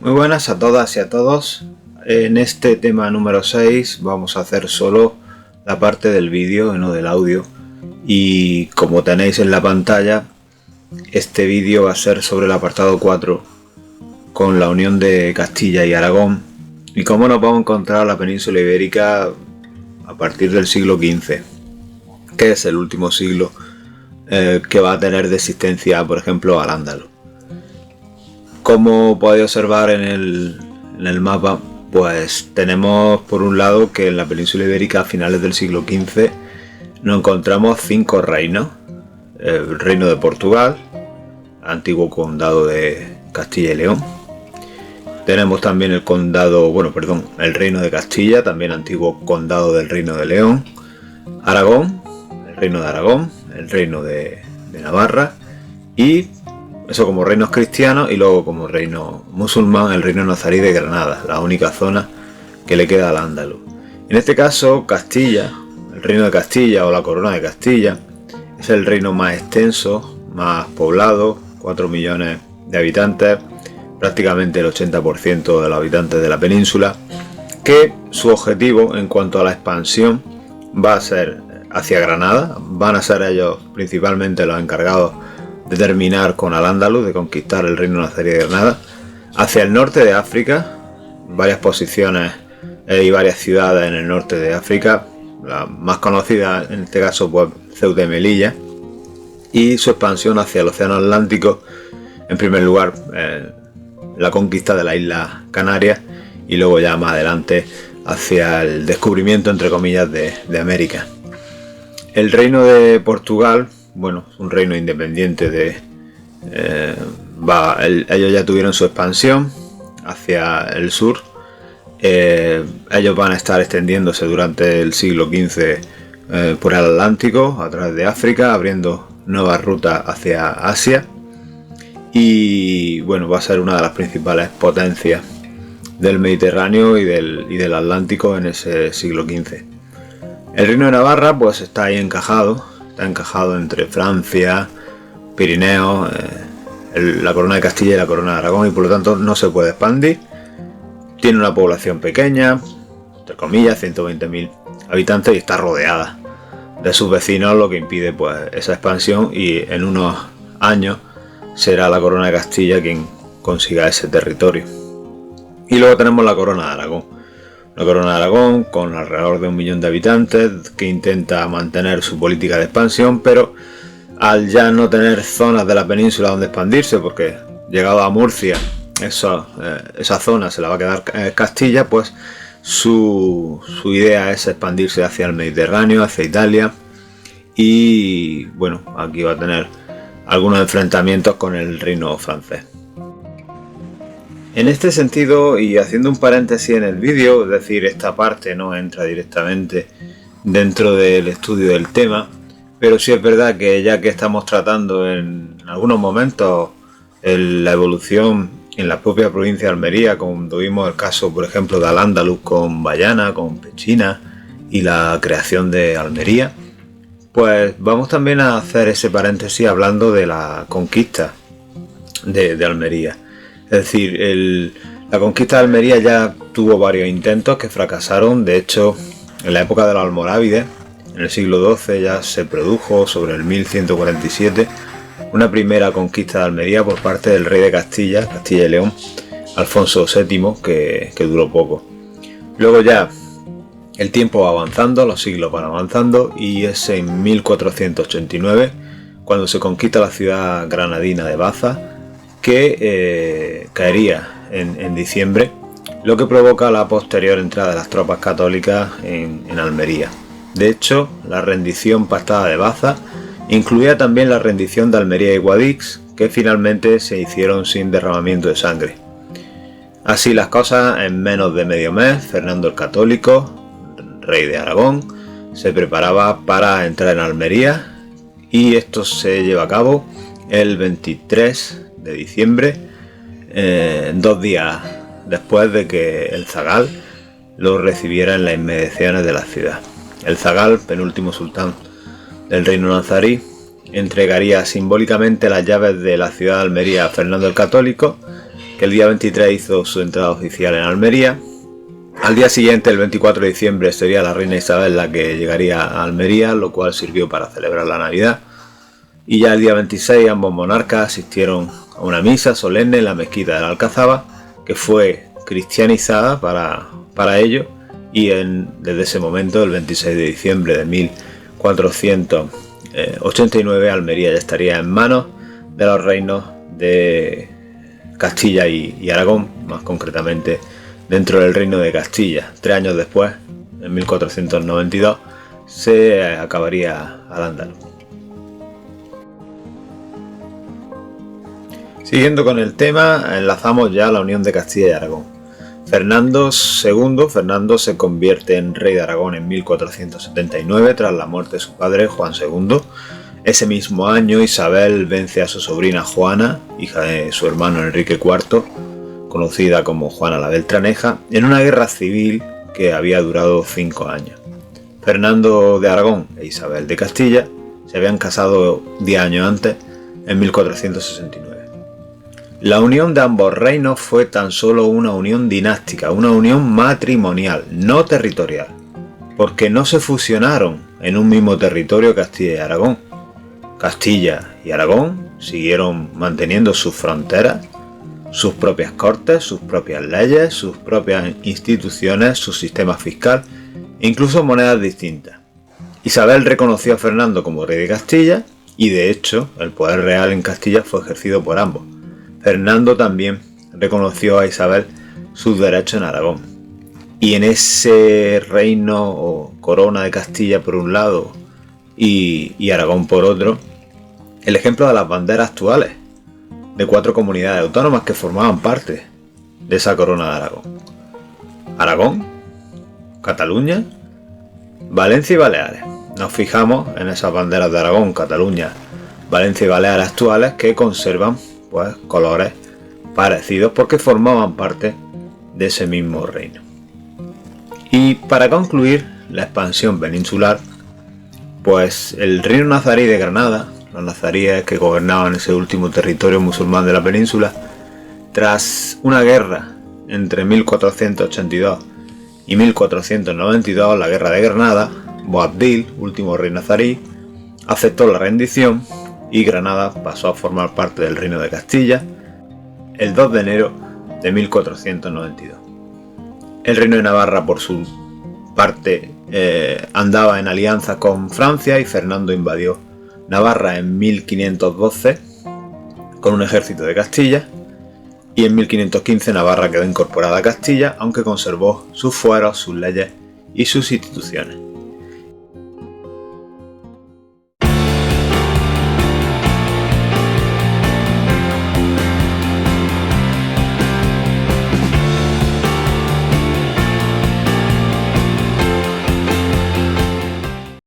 Muy buenas a todas y a todos. En este tema número 6 vamos a hacer solo la parte del vídeo y no del audio. Y como tenéis en la pantalla, este vídeo va a ser sobre el apartado 4 con la unión de Castilla y Aragón y cómo nos vamos a encontrar la península ibérica a partir del siglo XV, que es el último siglo que va a tener de existencia, por ejemplo, Al-Ándalus. Como podéis observar en el mapa, pues tenemos por un lado que en la península ibérica a finales del siglo XV nos encontramos 5 reinos. El reino de Portugal, antiguo condado de Castilla y León. Tenemos también el reino de Castilla, también antiguo condado del reino de León. Aragón, el reino de Aragón, el reino de Navarra, y eso como reinos cristianos, y luego como reino musulmán el reino nazarí de Granada, la única zona que le queda al Al-Ándalus. En este caso, Castilla, el reino de Castilla o la corona de Castilla, es el reino más extenso, más poblado, 4 millones de habitantes, prácticamente el 80% de los habitantes de la península, que su objetivo en cuanto a la expansión va a ser hacia Granada. Van a ser ellos principalmente los encargados de terminar con Al-Ándalus, de conquistar el reino nazarí de Granada, hacia el norte de África, varias posiciones y varias ciudades en el norte de África, la más conocida en este caso pues Ceuta y Melilla, y su expansión hacia el océano Atlántico, en primer lugar la conquista de la isla Canarias y luego ya más adelante hacia el descubrimiento entre comillas de América. El reino de Portugal, bueno, es un reino independiente ellos ya tuvieron su expansión hacia el sur. Ellos van a estar extendiéndose durante el siglo XV por el Atlántico, a través de África, abriendo nuevas rutas hacia Asia, y bueno, va a ser una de las principales potencias del Mediterráneo y del Atlántico en ese siglo XV. El reino de Navarra pues está ahí encajado entre Francia, Pirineos, la corona de Castilla y la corona de Aragón, y por lo tanto no se puede expandir. Tiene una población pequeña, entre comillas 120.000 habitantes, y está rodeada de sus vecinos, lo que impide pues esa expansión, y en unos años será la corona de Castilla quien consiga ese territorio. Y luego tenemos la corona de Aragón. La corona de Aragón con alrededor de 1 millón de habitantes, que intenta mantener su política de expansión, pero al ya no tener zonas de la península donde expandirse, porque llegado a Murcia esa zona se la va a quedar Castilla, pues su idea es expandirse hacia el Mediterráneo, hacia Italia, y bueno, aquí va a tener algunos enfrentamientos con el reino francés. En este sentido, y haciendo un paréntesis en el vídeo, es decir, esta parte no entra directamente dentro del estudio del tema, pero sí es verdad que ya que estamos tratando en algunos momentos la evolución en la propia provincia de Almería, como tuvimos el caso por ejemplo de Al-Ándalus con Bayana, con Pechina y la creación de Almería, pues vamos también a hacer ese paréntesis hablando de la conquista de Almería. Es decir, la conquista de Almería ya tuvo varios intentos que fracasaron. De hecho, en la época de los almorávides, en el siglo XII, ya se produjo sobre el 1147 una primera conquista de Almería por parte del rey de Castilla y León, Alfonso VII, que duró poco. Luego ya el tiempo va avanzando, los siglos van avanzando, y es en 1489 cuando se conquista la ciudad granadina de Baza, que caería en diciembre, lo que provoca la posterior entrada de las tropas católicas en Almería. De hecho, la rendición pactada de Baza incluía también la rendición de Almería y Guadix, que finalmente se hicieron sin derramamiento de sangre. Así las cosas, en menos de medio mes, Fernando el Católico, rey de Aragón, se preparaba para entrar en Almería, y esto se lleva a cabo el 23 de diciembre, 2 días después de que el zagal lo recibiera en las inmediaciones de la ciudad. El zagal, penúltimo sultán del reino nazarí, entregaría simbólicamente las llaves de la ciudad de Almería a Fernando el Católico, que el día 23 hizo su entrada oficial en Almería. Al día siguiente, el 24 de diciembre, sería la reina Isabel la que llegaría a Almería, lo cual sirvió para celebrar la Navidad. Y ya el día 26 ambos monarcas asistieron a una misa solemne en la mezquita de la Alcazaba, que fue cristianizada para ello, y desde ese momento, el 26 de diciembre de 1489, Almería ya estaría en manos de los reinos de Castilla y Aragón, más concretamente dentro del reino de Castilla. 3 años después, en 1492, se acabaría Al-Ándalus. Siguiendo con el tema, enlazamos ya la unión de Castilla y Aragón. Fernando se convierte en rey de Aragón en 1479 tras la muerte de su padre Juan II. Ese mismo año Isabel vence a su sobrina Juana, hija de su hermano Enrique IV, conocida como Juana la Beltraneja, en una guerra civil que había durado 5 años. Fernando de Aragón e Isabel de Castilla se habían casado 10 años antes, en 1469. La unión de ambos reinos fue tan solo una unión dinástica, una unión matrimonial, no territorial, porque no se fusionaron en un mismo territorio Castilla y Aragón. Castilla y Aragón siguieron manteniendo sus fronteras, sus propias cortes, sus propias leyes, sus propias instituciones, su sistema fiscal e incluso monedas distintas. Isabel reconoció a Fernando como rey de Castilla y de hecho el poder real en Castilla fue ejercido por ambos. Fernando también reconoció a Isabel sus derechos en Aragón. Y en ese reino o corona de Castilla por un lado y Aragón por otro, el ejemplo de las banderas actuales de 4 comunidades autónomas que formaban parte de esa corona de Aragón. Aragón, Cataluña, Valencia y Baleares. Nos fijamos en esas banderas de Aragón, Cataluña, Valencia y Baleares actuales que conservan colores parecidos porque formaban parte de ese mismo reino. Y para concluir la expansión peninsular, pues el reino nazarí de Granada, los nazaríes que gobernaban ese último territorio musulmán de la península, tras una guerra entre 1482 y 1492, la guerra de Granada, Boabdil, último rey nazarí, aceptó la rendición y Granada pasó a formar parte del reino de Castilla el 2 de enero de 1492. El reino de Navarra, por su parte, andaba en alianza con Francia y Fernando invadió Navarra en 1512 con un ejército de Castilla y en 1515 Navarra quedó incorporada a Castilla, aunque conservó sus fueros, sus leyes y sus instituciones.